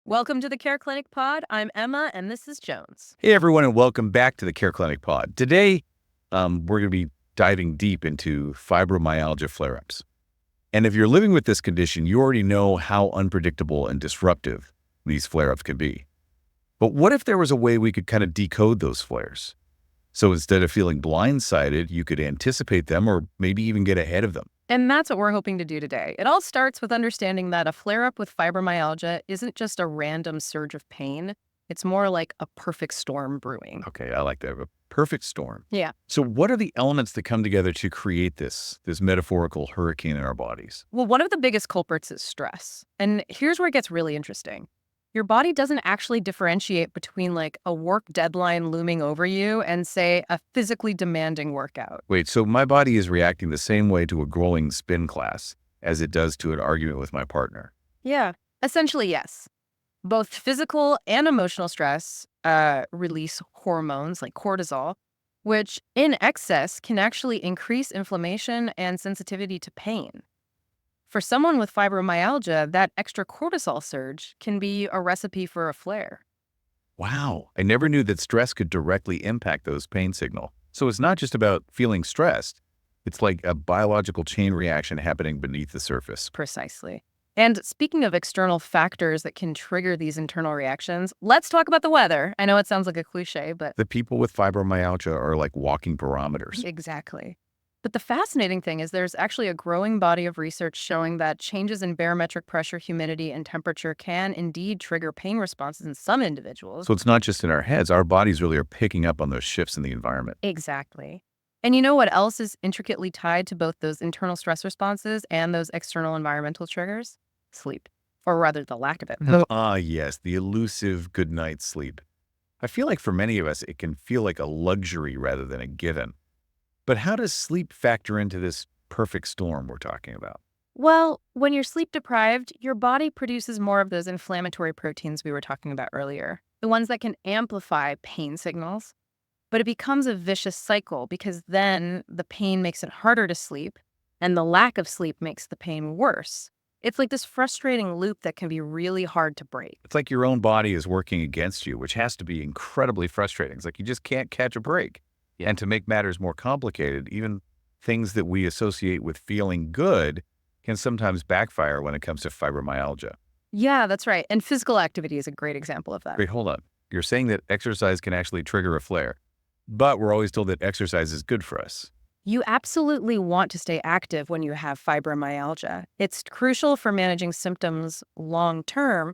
Welcome to the Care Clinic Pod. I'm Emma, and this is Jones. Hey, everyone, and welcome back to the Care Clinic Pod. Today, we're going to be diving deep into fibromyalgia flare-ups. And if you're living with this condition, you already know how unpredictable and disruptive these flare-ups can be. But what if there was a way we could kind of decode those flares? So instead of feeling blindsided, you could anticipate them or maybe even get ahead of them. And that's what we're hoping to do today. It all starts with understanding that a flare-up with fibromyalgia isn't just a random surge of pain. It's more like a perfect storm brewing. Okay, I like that. A perfect storm. Yeah. So what are the elements that come together to create this metaphorical hurricane in our bodies? Well, one of the biggest culprits is stress. And here's where it gets really interesting. Your body doesn't actually differentiate between like a work deadline looming over you and, say, a physically demanding workout. Wait, so my body is reacting the same way to a grueling spin class as it does to an argument with my partner? Yeah. Essentially, yes. Both physical and emotional stress release hormones like cortisol, which in excess can actually increase inflammation and sensitivity to pain. For someone with fibromyalgia, that extra cortisol surge can be a recipe for a flare. Wow, I never knew that stress could directly impact those pain signals. So it's not just about feeling stressed. It's like a biological chain reaction happening beneath the surface. Precisely. And speaking of external factors that can trigger these internal reactions, let's talk about the weather. I know it sounds like a cliche, but The people with fibromyalgia are like walking barometers. exactly. But the fascinating thing is there's actually a growing body of research showing that changes in barometric pressure, humidity, and temperature can indeed trigger pain responses in some individuals. So it's not just in our heads. Our bodies really are picking up on those shifts in the environment. Exactly. And you know what else is intricately tied to both those internal stress responses and those external environmental triggers? Sleep, or rather the lack of it. Ah, yes, the elusive good night's sleep. I feel like for many of us, it can feel like a luxury rather than a given. But how does sleep factor into this perfect storm we're talking about? Well, when you're sleep deprived, your body produces more of those inflammatory proteins we were talking about earlier, the ones that can amplify pain signals. But it becomes a vicious cycle because then the pain makes it harder to sleep, and the lack of sleep makes the pain worse. It's like this frustrating loop that can be really hard to break. It's like your own body is working against you, which has to be incredibly frustrating. It's like you just can't catch a break. Yeah. And to make matters more complicated, even things that we associate with feeling good can sometimes backfire when it comes to fibromyalgia. Yeah, that's right. And physical activity is a great example of that. Wait, hold on. You're saying that exercise can actually trigger a flare, but we're always told that exercise is good for us. You absolutely want to stay active when you have fibromyalgia. It's crucial for managing symptoms long term,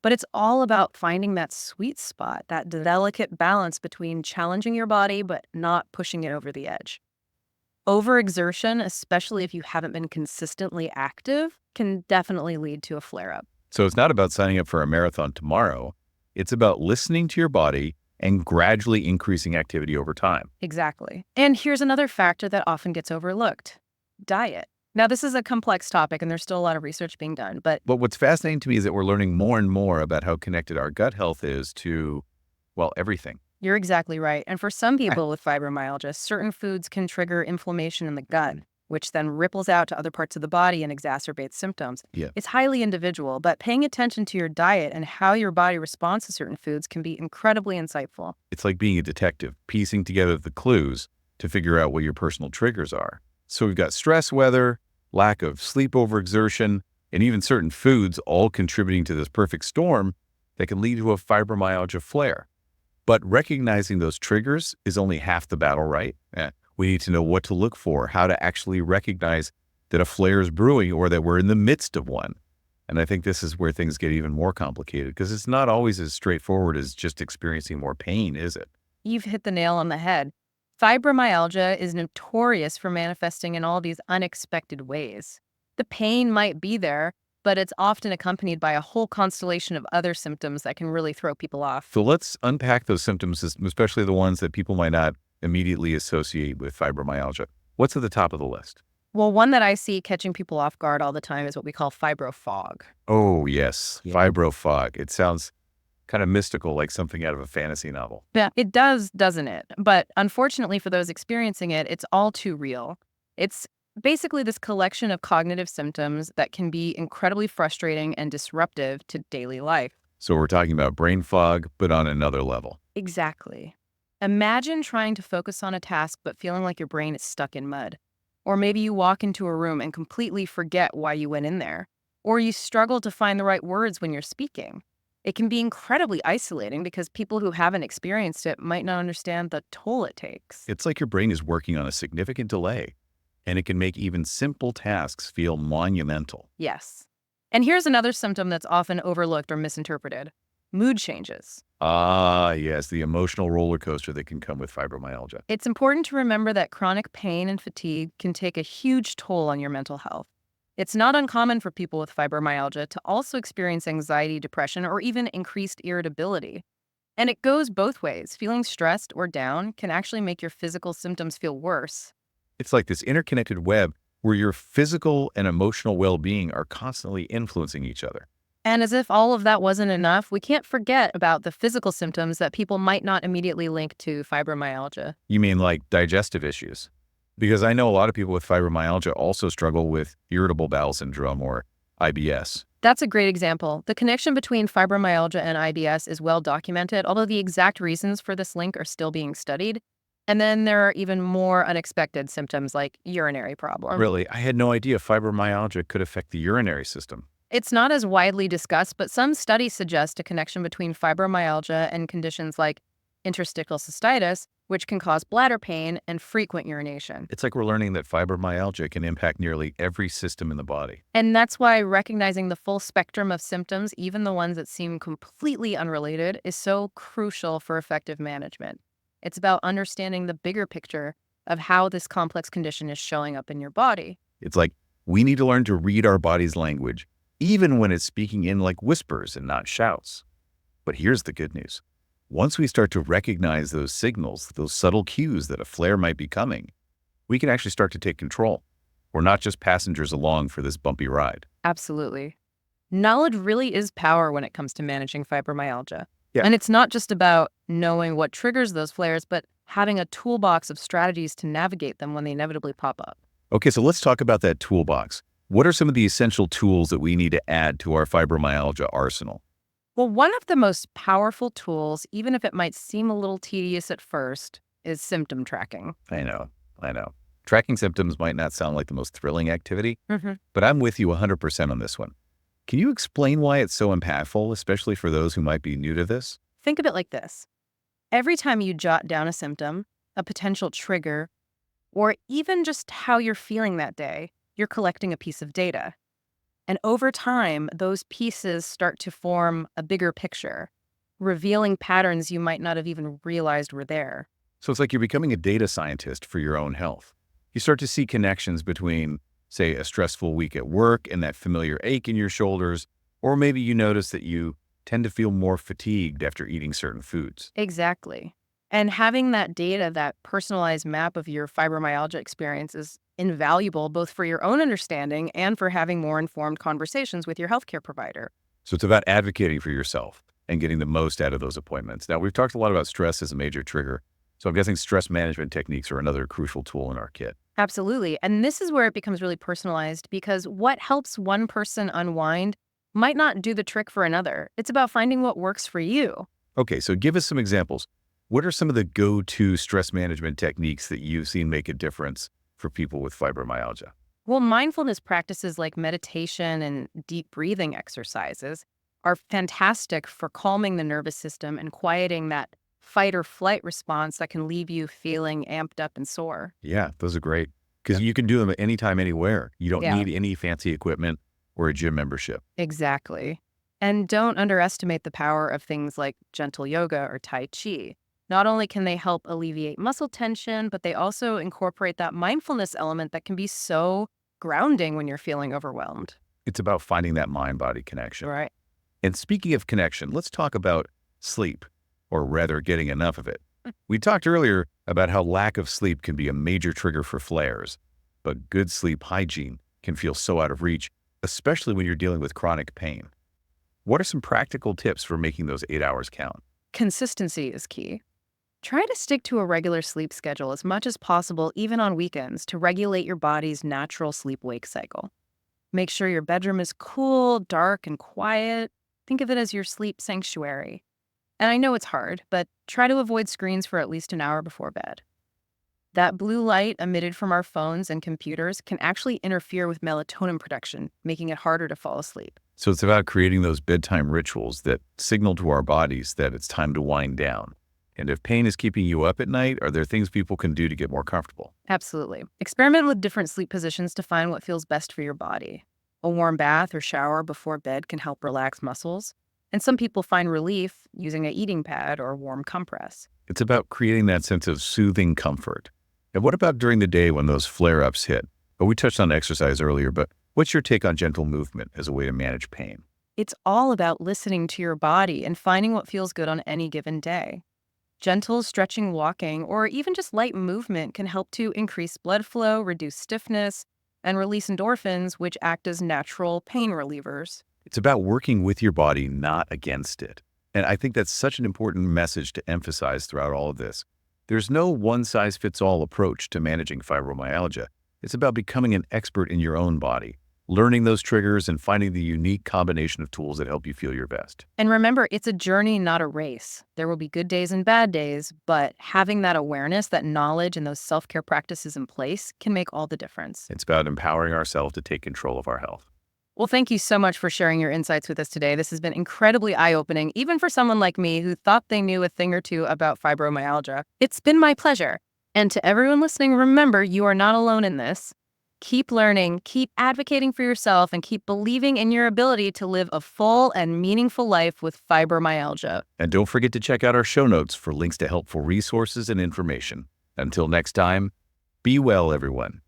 but it's all about finding that sweet spot, that delicate balance between challenging your body but not pushing it over the edge. Overexertion, especially if you haven't been consistently active, can definitely lead to a flare up. So it's not about signing up for a marathon tomorrow. It's about listening to your body and gradually increasing activity over time. Exactly. And here's another factor that often gets overlooked: diet. Now, this is a complex topic and there's still a lot of research being done, but But what's fascinating to me is that we're learning more and more about how connected our gut health is to, well, everything. you're exactly right. And for some people with fibromyalgia, certain foods can trigger inflammation in the gut, which then ripples out to other parts of the body and exacerbates symptoms. Yeah. It's highly individual, but paying attention to your diet and how your body responds to certain foods can be incredibly insightful. It's like being a detective, piecing together the clues to figure out what your personal triggers are. So we've got stress, weather, lack of sleep overexertion, and even certain foods all contributing to this perfect storm that can lead to a fibromyalgia flare. But recognizing those triggers is only half the battle, right? We need to know what to look for, how to actually recognize that a flare is brewing or that we're in the midst of one. And I think this is where things get even more complicated because it's not always as straightforward as just experiencing more pain, is it? You've hit the nail on the head. Fibromyalgia is notorious for manifesting in all these unexpected ways. The pain might be there, but it's often accompanied by a whole constellation of other symptoms that can really throw people off. So let's unpack those symptoms, especially the ones that people might not immediately associate with fibromyalgia. What's at the top of the list? Well, one that I see catching people off guard all the time is what we call fibrofog. Oh, yes. Yeah. Fibrofog. It sounds kind of mystical, like something out of a fantasy novel. Yeah, it does, doesn't it? But unfortunately for those experiencing it, it's all too real. It's basically this collection of cognitive symptoms that can be incredibly frustrating and disruptive to daily life. So we're talking about brain fog, but on another level. Exactly. Imagine trying to focus on a task but feeling like your brain is stuck in mud. Or maybe you walk into a room and completely forget why you went in there. Or you struggle to find the right words when you're speaking. It can be incredibly isolating because people who haven't experienced it might not understand the toll it takes. It's like your brain is working on a significant delay, and it can make even simple tasks feel monumental. Yes. And here's another symptom that's often overlooked or misinterpreted: mood changes. Ah, yes, the emotional roller coaster that can come with fibromyalgia. It's important to remember that chronic pain and fatigue can take a huge toll on your mental health. It's not uncommon for people with fibromyalgia to also experience anxiety, depression, or even increased irritability. And it goes both ways. Feeling stressed or down can actually make your physical symptoms feel worse. It's like this interconnected web where your physical and emotional well-being are constantly influencing each other. And as if all of that wasn't enough, we can't forget about the physical symptoms that people might not immediately link to fibromyalgia. You mean like digestive issues? Because I know a lot of people with fibromyalgia also struggle with irritable bowel syndrome or IBS. That's a great example. The connection between fibromyalgia and IBS is well documented, although the exact reasons for this link are still being studied. And then there are even more unexpected symptoms like urinary problems. Really, I had no idea fibromyalgia could affect the urinary system. It's not as widely discussed, but some studies suggest a connection between fibromyalgia and conditions like interstitial cystitis, which can cause bladder pain and frequent urination. It's like we're learning that fibromyalgia can impact nearly every system in the body. And that's why recognizing the full spectrum of symptoms, even the ones that seem completely unrelated, is so crucial for effective management. It's about understanding the bigger picture of how this complex condition is showing up in your body. It's like we need to learn to read our body's language, even when it's speaking in like whispers and not shouts. But here's the good news. Once we start to recognize those signals, those subtle cues that a flare might be coming, we can actually start to take control. We're not just passengers along for this bumpy ride. Absolutely. Knowledge really is power when it comes to managing fibromyalgia. Yeah. And it's not just about knowing what triggers those flares, but having a toolbox of strategies to navigate them when they inevitably pop up. Okay, so let's talk about that toolbox. What are some of the essential tools that we need to add to our fibromyalgia arsenal? Well, one of the most powerful tools, even if it might seem a little tedious at first, is symptom tracking. I know. Tracking symptoms might not sound like the most thrilling activity, hmm but I'm with you 100% on this one. Can you explain why it's so impactful, especially for those who might be new to this? Think of it like this. Every time you jot down a symptom, a potential trigger, or even just how you're feeling that day, you're collecting a piece of data. And over time, those pieces start to form a bigger picture, revealing patterns you might not have even realized were there. So it's like you're becoming a data scientist for your own health. You start to see connections between, say, a stressful week at work and that familiar ache in your shoulders, or maybe you notice that you tend to feel more fatigued after eating certain foods. Exactly. And having that data, that personalized map of your fibromyalgia experience is invaluable both for your own understanding and for having more informed conversations with your healthcare provider. So it's about advocating for yourself and getting the most out of those appointments. Now, we've talked a lot about stress as a major trigger, so I'm guessing stress management techniques are another crucial tool in our kit. Absolutely. And this is where it becomes really personalized because what helps one person unwind might not do the trick for another. It's about finding what works for you. Okay, so give us some examples. What are some of the go-to stress management techniques that you've seen make a difference for people with fibromyalgia? Well, mindfulness practices like meditation and deep breathing exercises are fantastic for calming the nervous system and quieting that fight or flight response that can leave you feeling amped up and sore. Yeah, those are great because you can do them anytime, anywhere. You don't Yeah. need any fancy equipment or a gym membership. Exactly. And don't underestimate the power of things like gentle yoga or Tai Chi. Not only can they help alleviate muscle tension, but they also incorporate that mindfulness element that can be so grounding when you're feeling overwhelmed. It's about finding that mind-body connection. Right. And speaking of connection, let's talk about sleep, or rather getting enough of it. We talked earlier about how lack of sleep can be a major trigger for flares, but good sleep hygiene can feel so out of reach, especially when you're dealing with chronic pain. What are some practical tips for making those 8 hours count? Consistency is key. Try to stick to a regular sleep schedule as much as possible, even on weekends, to regulate your body's natural sleep-wake cycle. Make sure your bedroom is cool, dark, and quiet. Think of it as your sleep sanctuary. And I know it's hard, but try to avoid screens for at least an hour before bed. That blue light emitted from our phones and computers can actually interfere with melatonin production, making it harder to fall asleep. So it's about creating those bedtime rituals that signal to our bodies that it's time to wind down. And if pain is keeping you up at night, are there things people can do to get more comfortable? Absolutely. Experiment with different sleep positions to find what feels best for your body. A warm bath or shower before bed can help relax muscles. And some people find relief using a eating pad or warm compress. It's about creating that sense of soothing comfort. And what about during the day when those flare-ups hit? Well, we touched on exercise earlier, but what's your take on gentle movement as a way to manage pain? It's all about listening to your body and finding what feels good on any given day. Gentle stretching, walking, or even just light movement can help to increase blood flow, reduce stiffness, and release endorphins, which act as natural pain relievers. It's about working with your body, not against it. And I think that's such an important message to emphasize throughout all of this. There's no one-size-fits-all approach to managing fibromyalgia. It's about becoming an expert in your own body, learning those triggers, and finding the unique combination of tools that help you feel your best. And remember, it's a journey, not a race. There will be good days and bad days, but having that awareness, that knowledge, and those self-care practices in place can make all the difference. It's about empowering ourselves to take control of our health. Well, thank you so much for sharing your insights with us today. This has been incredibly eye-opening, even for someone like me who thought they knew a thing or two about fibromyalgia. It's been my pleasure. And to everyone listening, remember, you are not alone in this. Keep learning, keep advocating for yourself, and keep believing in your ability to live a full and meaningful life with fibromyalgia. And don't forget to check out our show notes for links to helpful resources and information. Until next time, be well, everyone.